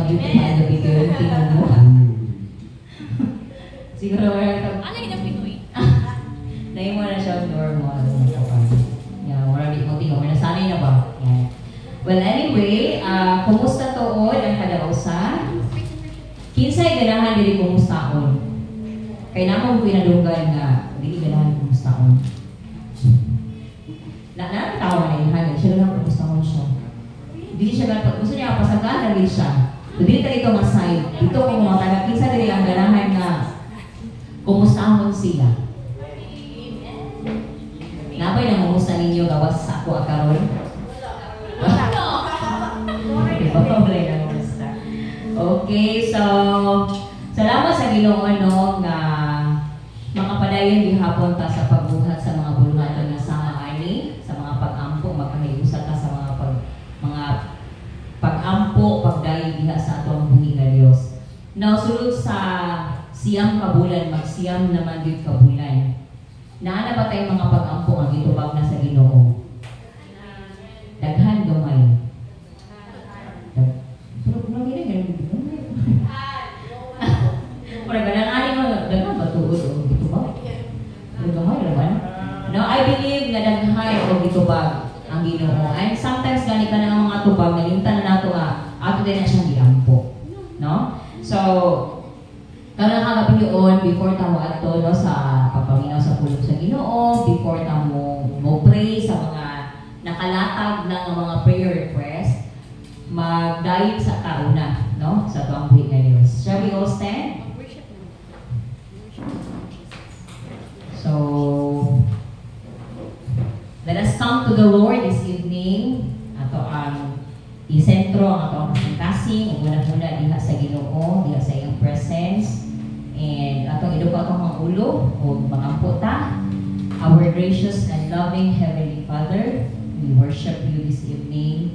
want you to find the video. Tingnan mo. Siguro wala ka. Ano yung Pinoy? Dahil mo na siya normal. Yeah, marami mo tingnan. May nasanay na ba? Yeah. Well, anyway, kumusta toon ang kadausa? Kinsay ganahan diri kumustaon? Kaya naman ko pinalunggan nga, dili ganahan kumustaon. Nakatawa na yun, siya lang kumustaon siya. Dili siya ganahan, gusto niya pasagaan na rin siya. So, dili tayo ito masay. Dito kung mga taga, kinsa diri ang ganahan nga kumustaon sila. Napay na kumusta ninyo gawas sa ako akaroon? Diba problema na kumusta? Okay, so salamat sa Ginoo no nga makapadayon gihapon ta sa pagbuhat sa mga buluhaton nga sama ani sa mga pag-ampo magkahiusa ta sa mga pag-ampo pagdayon diha sa atong buhi nga Dios. Now sulod sa siyam ka bulan magsiyam naman gyud ka bulan. Naana ba tayong mga pag-ampo nga gitubag na sa Ginoo? Daghan gamay. Pero kung lagi na ganun dito. Para ganang ani mo daghan ba tuod o gitubag? Gamay naman. No, I believe nga daghan o gitubag ang Ginoo. And sometimes gani ka na mga tubag nalimtan na nato nga ato din na siyang giampo. No? So karang kagabi yun, before tamo ato no, sa pagpaminaw sa pulong sa Ginoo, before tamo mo pray sa mga nakalatag ng mga prayer request, magdayon sa kauna, no? Sa tuwang buhi nga Diyos. Shall we all stand? So, let us come to the Lord this evening. Ato ang isentro, ang ato ang kasing, muna-muna diha sa Ginoo, diha sa iyang presence. And atong iduko atong mga ulo o makampo ta. Our gracious and loving Heavenly Father, we worship you this evening.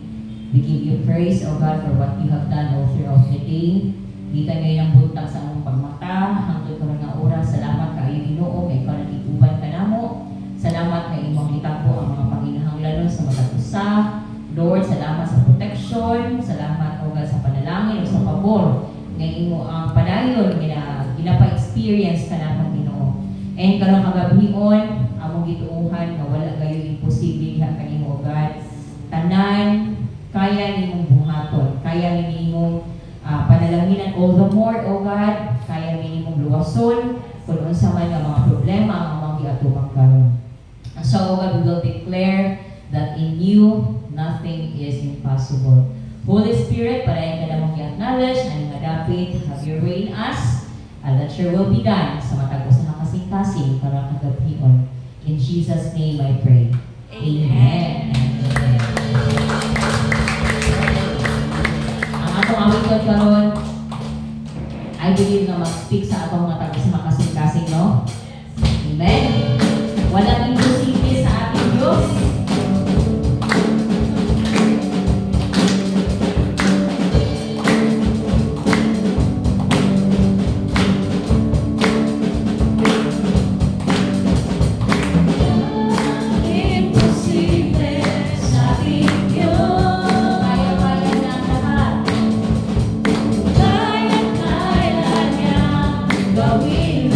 We give you praise, O God, for what you have done all throughout the day. Gikan ngayon ang buntag sa among pagmata, hangtod ko nga oras. Salamat kayo Ginoo, may ikaw nag-iguban ka namo. Salamat kay imong gitagpo ang mga panginahanglanon sa matag usa. Lord, salamat sa protection. Salamat, O God, sa panalangin o sa pabor. Ngayon mo ang padayon ginapa-experience ka naman Ginoo. And karong kagabion, among gituuhan na wala gayo imposible diha kanimo O God. Tanan kaya nimong buhaton, kaya nimong panalanginan all the more O God, kaya nimong luwason kung unsa man nga mga problema ang among giatubang karon. So O God, we will declare that in you nothing is impossible. Holy Spirit, parayan ka namang i-acknowledge na nga dapat have your way in us, and that your will be done sa matagos na kasing-kasing para kagabion. In Jesus' name I pray. Amen. Ang atong awit karon, I believe na mag-speak sa atong matagos na kasing-kasing, no? Amen. Walang imposible sa ating Diyos. We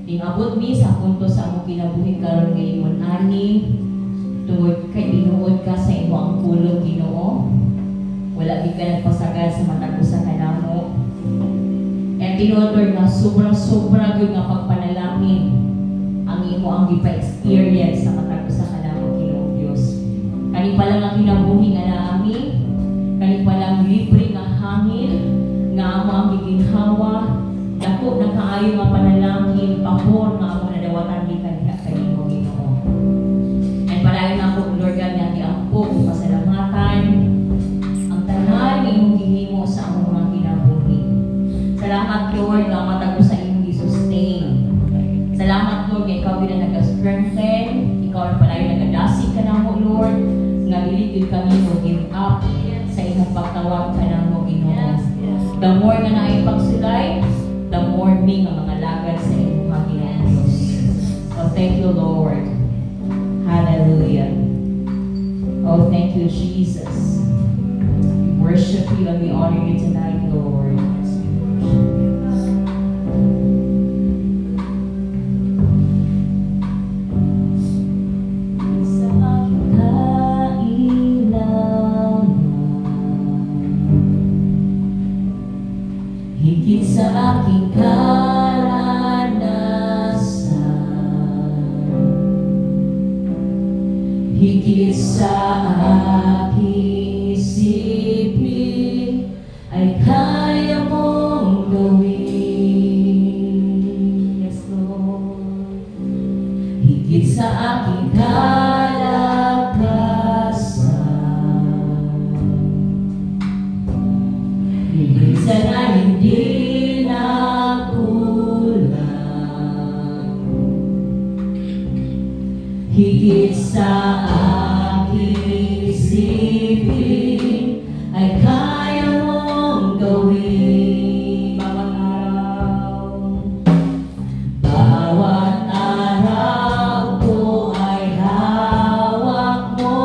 Ingabot mi sa punto sa among kinabuhi karon nga ingon ani tungod kay binuod ka sa imong pulong Ginoo. Wala di ka nagpasagad sa matag usa ka namo. And tinuod Lord nga sobra gyud nga pagpanalangin ang imo ang gipa-experience sa matag usa ka namo Ginoo Dios. Kani pa lang ang kinabuhi nga naami, kani pa lang libre nga hangin nga amo ang giginhawa. Dako na kaayo nga panalangin, pahor nga ako nadawatan di kaniya kanimo Ginoo. Ay palayon ako Lord God nga tiampo pasalamatan ang tanan nga imong gihimo sa among mga kinabuhi. Salamat Lord nga matag sa imong gi-sustain. Salamat Lord nga ikaw gyud ang nag-strengthen, ikaw ang palayon nagadasig kanamo Lord nga dili gyud kami mo give up sa imong pagtawag kanamo Ginoo. The more nga naay pagsulay, the more me nga mga lagad sa imong Ginoo Dios. Oh, thank you, Lord. Hallelujah. Oh, thank you, Jesus. We worship you and we honor you tonight, Lord. Sa aking kailangan, higit sa aking karanasan, higit sa aking isipin, ay kaya mong gawin. Yes, Lord. Higit sa aking kalakasan, higit sa na hindi na kulang, higit sa aking isipin, ay kaya mong gawin. Bawat araw ko ay hawak mo,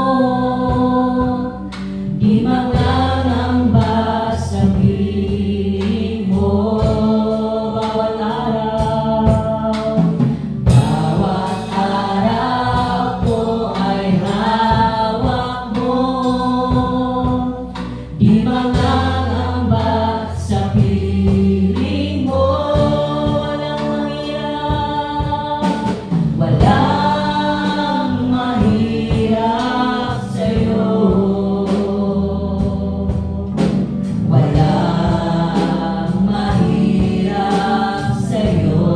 di magangamba sa piling mo. Bawat araw ko ay hawak mo, di magangamba sa piling mo. Walang mahirap sa'yo, walang mahirap sa'yo.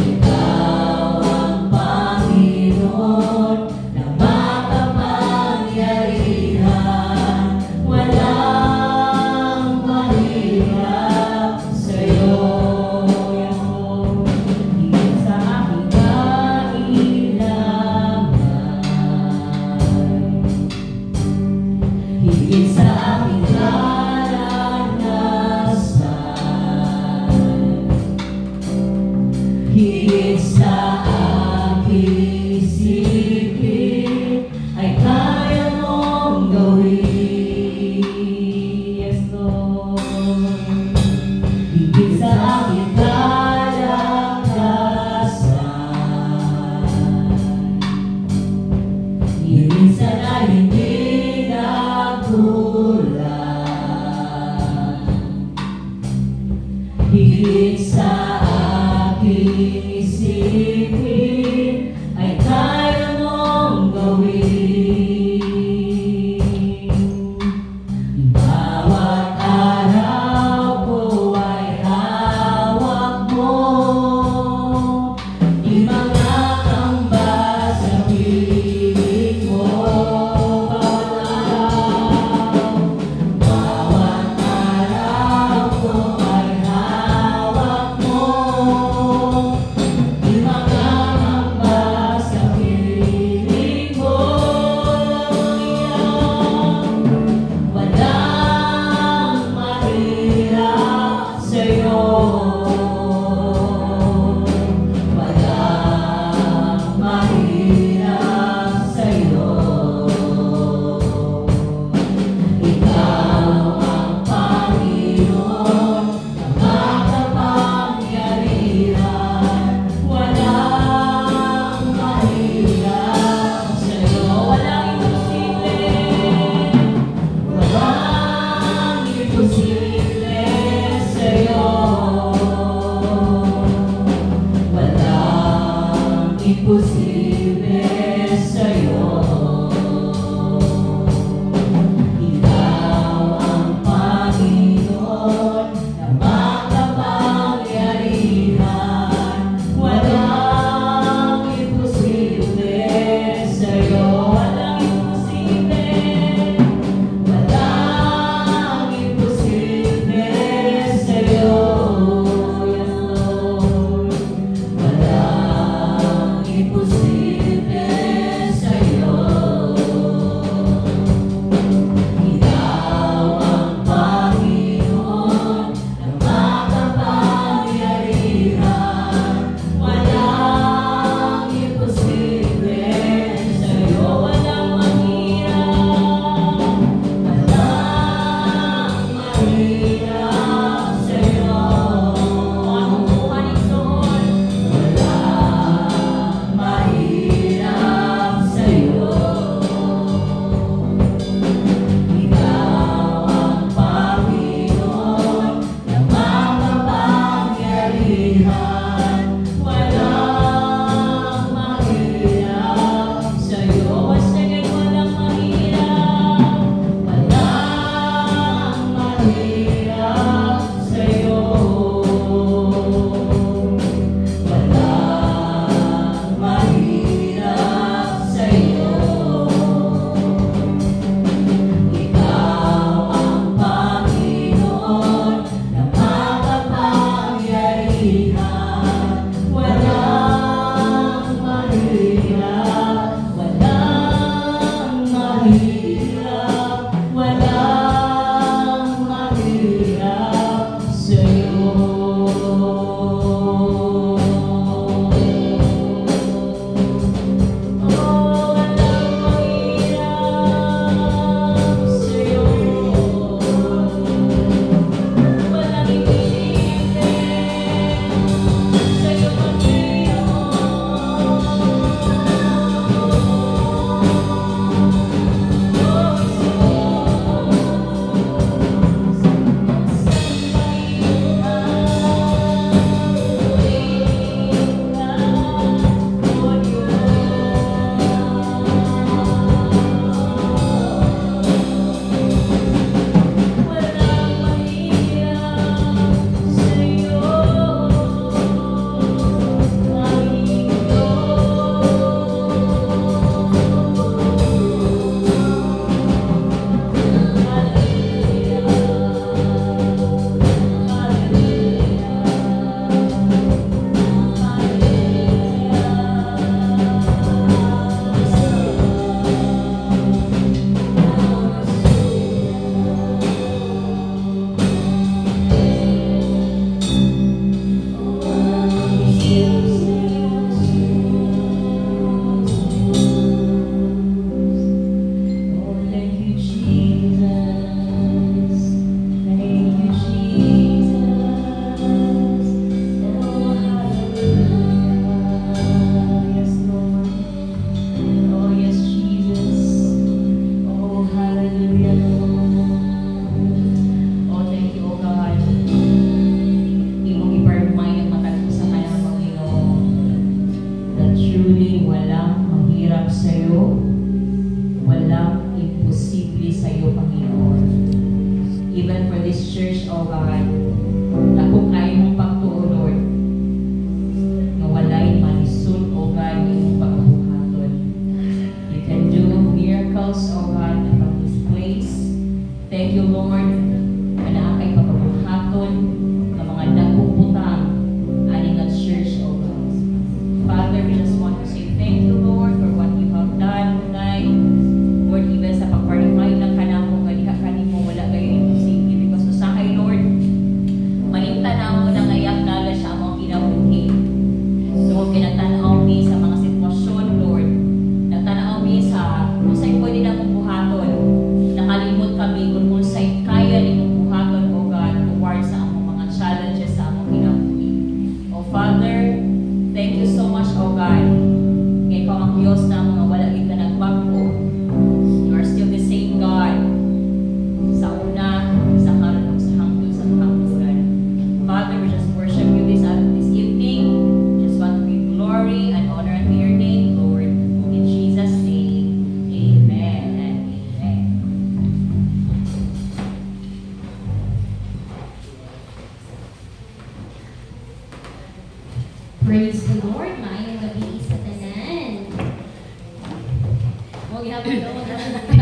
Ikaw ang Panginoon na makapangyarihan, walang mahirap sa'yo. Higit sa aking kailangan, higit sa aking karanasan, higit sa aking isipin, ay kaya mong gawin. Yes, Lord. Higit sa aking kalakasan, higit sa na hindi na kulang, higit sa aking isipin, ay kaya mong gawin. Bawat araw ko ay hawak mo, di magangamba sa piling mo. Bawat araw ko ay hawak mo, Praise the Lord. Maayong gabi sa tanan. Huwag yapon daw.